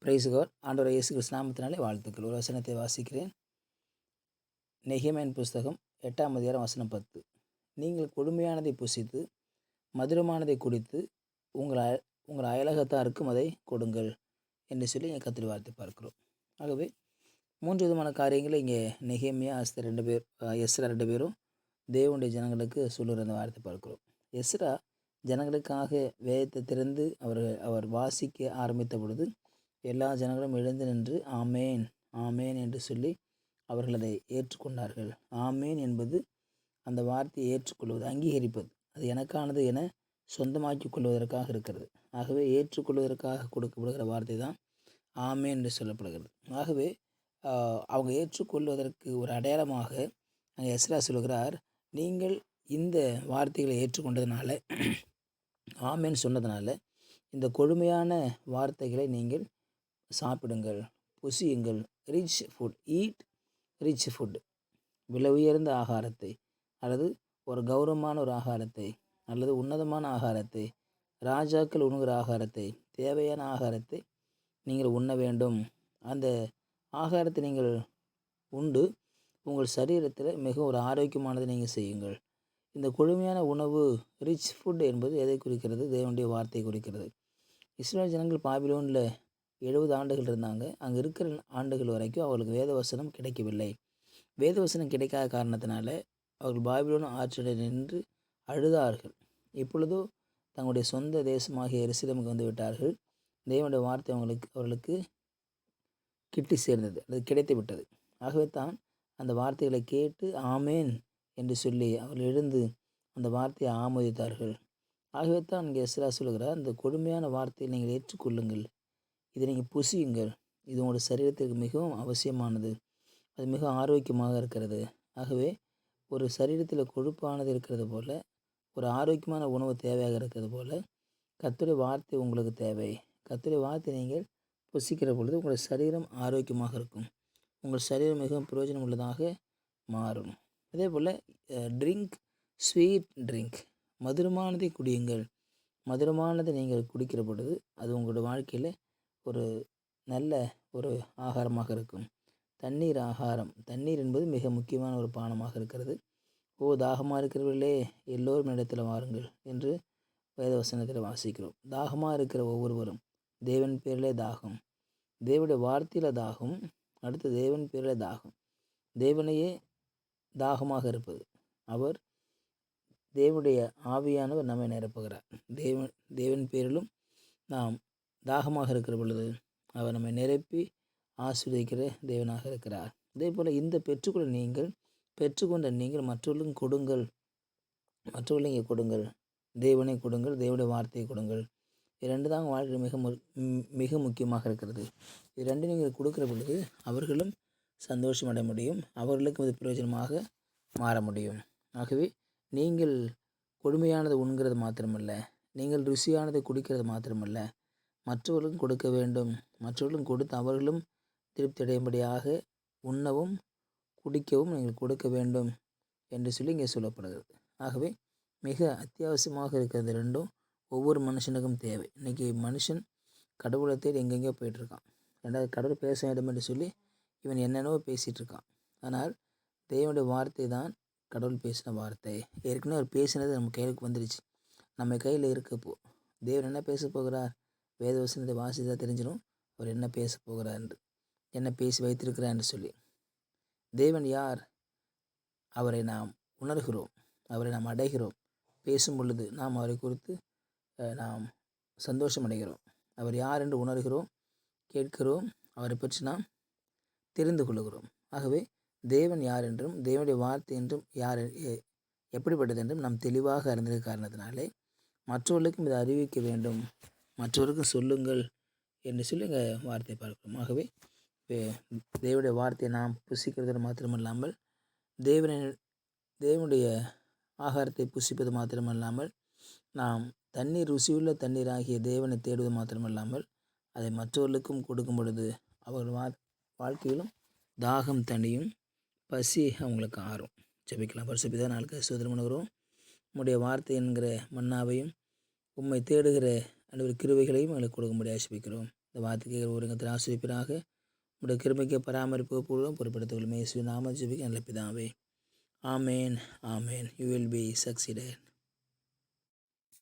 Price God. ஆண்டவர் இயேசு கிறிஸ்து நாமத்தினாலே வாழ்த்துக்கள். ஒரு வசனத்தை வாசிக்கிறேன். நெகேமியாவின் புஸ்தகம் 8ஆம் அதிகாரம் வசனம் 10. நீங்கள் கொடுமையானதை புசித்து மதுரமானதை குடித்து உங்கள் அயலகத்தாருக்கும் அதை கொடுங்கள் என்று சொல்லி இங்கே கர்த்தருடைய வார்த்தை பார்க்கிறோம். ஆகவே 3 விதமான காரியங்களை இங்கே நெகேமியா எஸ்ரா 2 பேரும் தேவனுடைய ஜனங்களுக்கு சொல்லுகிற அந்த வார்த்தை பார்க்கிறோம். எஸ்ரா ஜனங்களுக்காக வேதத்தை திறந்து அவர் வாசிக்க ஆரம்பித்த பொழுது எல்லா ஜனங்களும் எழுந்து நின்று ஆமேன் ஆமேன் என்று சொல்லி அவர்கள் அதை ஏற்றுக்கொண்டார்கள். ஆமேன் என்பது அந்த வார்த்தையை ஏற்றுக்கொள்வது, அங்கீகரிப்பது, அது எனக்கானது என சொந்தமாக்கி கொள்வதற்காக இருக்கிறது. ஆகவே ஏற்றுக்கொள்வதற்காக கொடுக்கப்படுகிற வார்த்தை தான் ஆமேன் என்று சொல்லப்படுகிறது. ஆகவே அவங்க ஏற்றுக்கொள்வதற்கு ஒரு அடையாளமாக அங்கே எஸ்ரா சொல்கிறார், நீங்கள் இந்த வார்த்தைகளை ஏற்றுக்கொண்டதுனால, ஆமேன் சொன்னதுனால, இந்த கொடுமையான வார்த்தைகளை நீங்கள் சாப்பிடுங்கள், புசியுங்கள். Rich food, eat rich food, விலை உயர்ந்த ஆகாரத்தை அல்லது ஒரு கௌரவமான ஒரு ஆகாரத்தை அல்லது உன்னதமான ஆகாரத்தை, ராஜாக்கள் உண்ணுகிற ஆகாரத்தை, தேவையான ஆகாரத்தை நீங்கள் உண்ண வேண்டும். அந்த ஆகாரத்தை நீங்கள் உண்டு உங்கள் சரீரத்தில் மிகவும் ஒரு ஆரோக்கியமானதை நீங்கள் செய்யுங்கள். இந்த கொடுமையான உணவு ரிச் ஃபுட் என்பது எதை குறிக்கிறது? தேவனுடைய வார்த்தையை குறிக்கிறது. இஸ்ரேல் ஜனங்கள் பாபிலோனில் 70 ஆண்டுகள் இருந்தாங்க. அங்கே இருக்கிற ஆண்டுகள் வரைக்கும் அவர்களுக்கு வேதவசனம் கிடைக்கவில்லை. வேதவசனம் கிடைக்காத காரணத்தினால அவர்கள் பாபிலோன் ஆட்சியில் நின்று அழுதார்கள். இப்பொழுதோ தங்களுடைய சொந்த தேசமாகிய எருசலேமுக்கு வந்து விட்டார்கள். தேவனுடைய வார்த்தை அவர்களுக்கு கிட்டி சேர்ந்தது, அது கிடைத்து விட்டது. ஆகவே தான் அந்த வார்த்தைகளை கேட்டு ஆமேன் என்று சொல்லி அவர்கள் எழுந்து அந்த வார்த்தையை ஆமோதித்தார்கள். ஆகவே தான் இங்கே எஸ்ரா சொல்கிறார், அந்த கொடுமையான வார்த்தையை நீங்கள் ஏற்றுக்கொள்ளுங்கள், இதை நீங்கள் புசியுங்கள், இது உங்களுடைய சரீரத்திற்கு மிகவும் அவசியமானது, அது மிக ஆரோக்கியமாக இருக்கிறது. ஆகவே ஒரு சரீரத்தில் கொழுப்பானது இருக்கிறது போல, ஒரு ஆரோக்கியமான உணவு தேவையாக இருக்கிறது போல, கர்த்தருடைய வார்த்தை உங்களுக்கு தேவை. கர்த்தருடைய வார்த்தை நீங்கள் புசிக்கிற பொழுது உங்களுடைய சரீரம் ஆரோக்கியமாக இருக்கும், உங்கள் சரீரம் மிகவும் பிரயோஜனம் உள்ளதாக மாறும். அதே போல் ட்ரிங்க் ஸ்வீட் ட்ரிங்க், மதுரமானதை குடியுங்கள். மதுரமானதை நீங்கள் குடிக்கிற பொழுது அது உங்களோட வாழ்க்கையில் ஒரு நல்ல ஒரு ஆகாரமாக இருக்கும். தண்ணீர் ஆகாரம், தண்ணீர் என்பது மிக முக்கியமான ஒரு பானமாக இருக்கிறது. தாகமாக இருக்கிறவர்களே எல்லோரும் இடத்துல வாருங்கள் என்று வேதவசனத்தில் வாசிக்கிறோம். தாகமாக இருக்கிற ஒவ்வொருவரும், தேவன் பேரிலே தாகம், தேவனுடைய வார்த்தையில் தாகம், அடுத்து தேவன் பேரில் தாகம், தேவனையே தாகமாக இருப்பது, அவர் தேவனுடைய ஆவியானவர் நம்மை நிரப்புகிறார். தேவன் பேரிலும் நாம் தாகமாக இருக்கிற பொழுது அவர் நம்மை நிரப்பி ஆசீர்வதிக்கிற தேவனாக இருக்கிறார். அதே போல் இந்த பெற்றுக்கொண்ட நீங்கள் மற்றவர்களுக்கும் கொடுங்கள், மற்றவர்களும் கொடுங்கள், தேவனை கொடுங்கள், தேவனுடைய வார்த்தையை கொடுங்கள். இது 2 தான் வாழ்க்கை மிக முக்கியமாக இருக்கிறது. இது 2 நீங்கள் கொடுக்குற பொழுது அவர்களும் சந்தோஷம் அடைய முடியும், அவர்களுக்கும் இது பிரயோஜனமாக மாற முடியும். ஆகவே நீங்கள் கொடுமையானது உண்கிறது மாத்திரமல்ல, நீங்கள் ருசியானதை குடிக்கிறது மாத்திரமல்ல, மற்றவர்களும் கொடுக்க வேண்டும். மற்றவர்களும் கொடுத்து அவர்களும் திருப்தி அடையும்படியாக உண்ணவும் குடிக்கவும் நீங்கள் கொடுக்க வேண்டும் என்று சொல்லி இங்கே சொல்லப்படுகிறது. ஆகவே மிக அத்தியாவசியமாக இருக்கிறது 2ம் ஒவ்வொரு மனுஷனுக்கும் தேவை. இன்றைக்கி மனுஷன் கடவுளை தேடி எங்கெங்கேயோ போயிட்டுருக்கான். 2வது கடவுள் பேச வேண்டும் என்று சொல்லி இவன் என்னென்னவோ பேசிகிட்டு இருக்கான். ஆனால் தேவனுடைய வார்த்தை தான் கடவுள் பேசின வார்த்தை. ஏற்கனவே அவர் பேசினது நம்ம கையிலுக்கு வந்துடுச்சு, நம்ம கையில் இருக்கப்போ தேவன் என்ன பேச போகிறார்? வேதவசனத்தை வாசித்தா தெரிஞ்சிடும் அவர் என்ன பேச போகிறார் என்று, என்ன பேசி வைத்திருக்கிறார் என்று சொல்லி. தேவன் யார்? அவரை நாம் உணர்கிறோம், அவரை நாம் அடைகிறோம். பேசும் பொழுது நாம் அவரை குறித்து நாம் சந்தோஷம் அடைகிறோம். அவர் யார் என்று உணர்கிறோம், கேட்கிறோம், அவரை பற்றி நாம் தெரிந்து கொள்கிறோம். ஆகவே தேவன் யார் என்றும் தேவனுடைய வார்த்தை என்றும் எப்படிப்பட்டது என்றும் நாம் தெளிவாக அறிந்திருக்க காரணத்தினாலே மற்றவர்களுக்கும் இதை அறிவிக்க வேண்டும், மற்றவர்களுக்கும் சொல்லுங்கள் என்று சொல்லி இங்கே வார்த்தை பார்க்கிறோம். ஆகவே தேவனுடைய வார்த்தையை நாம் புசிக்கிறது மாத்திரமல்லாமல், தேவனுடைய ஆகாரத்தை புசிப்பது மாத்திரமல்லாமல், நாம் ருசியுள்ள தண்ணீராகிய தேவனை தேடுவது மாத்திரமல்லாமல், அதை மற்றவர்களுக்கும் கொடுக்கும் பொழுது அவர்கள் வாழ்க்கையிலும் தாகம் தணியும், பசி அவங்களுக்கு ஆறும். ஜெபிக்கலாம். பரிசுத்த பிதாவே, நாளுக்கு ஸ்தோத்திரம் பண்ணுகிறோம். உம்முடைய வார்த்தை என்கிற மன்னாவையும் உம்மை தேடுகிற கிருபைகளையும் எங்களுக்கு கொடுக்கும்படியாக ஜெபிக்கிறோம். இந்த வார்த்தைக்கு ஒருங்கத்தில் ஆசிரியப்பராக உடைய கிருபைக்கு பராமரிப்பு பூர்வம் பொறுப்படுத்திக் கொள்ளும் இயேசுவின் நாமத்தில் ஜெபிக்கிறேன் நல்ல பிதாவே. ஆமேன். ஆமேன். You will be succeeded.